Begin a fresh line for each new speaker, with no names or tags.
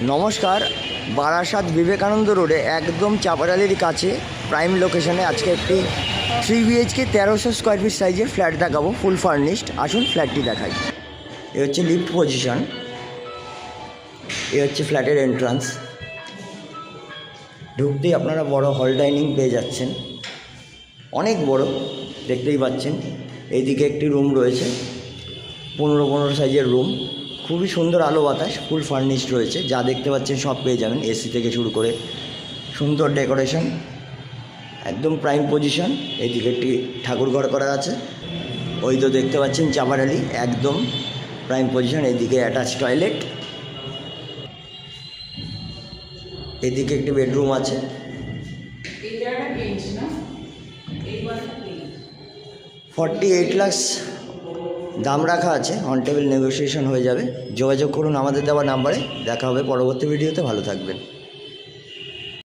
নমস্কার, বারাসাত বিবেকানন্দ রোডে একদম চাপাডালির কাছে প্রাইম লোকেশনে আজকে একটি 3 BHK 1300 স্কোয়ার ফিট সাইজের ফ্ল্যাট দেখাবো, ফুল ফার্নিশড। আসুন ফ্ল্যাটটি দেখাই। এ হচ্ছে লিফট পজিশন, এ হচ্ছে ফ্ল্যাটের এন্ট্রান্স। ঢুকতেই আপনারা বড় হল ডাইনিং পেয়ে যাচ্ছেন, অনেক বড়, দেখতেই পাচ্ছেন। এইদিকে একটি রুম রয়েছে, 15 সাইজের রুম, খুবই সুন্দর আলো বাতাস, ফুল ফার্নিশড রয়েছে। যা দেখতে পাচ্ছেন সব পেয়ে যাবেন, এসি থেকে শুরু করে সুন্দর ডেকোরেশন, একদম প্রাইম পজিশন। এইদিকে একটি ঠাকুর ঘর করা আছে, ওই তো দেখতে পাচ্ছেন চাপাডালি, একদম প্রাইম পজিশন। এইদিকে অ্যাটাচ টয়লেট, এদিকে একটি বেডরুম আছে। 48 লাখ দাম রাখা আছে, অন টেবিল নেগোসিয়েশন হয়ে যাবে। যোগাযোগ করুন আমাদের দেওয়া নাম্বারে। দেখা হবে পরবর্তী ভিডিওতে, ভালো থাকবেন।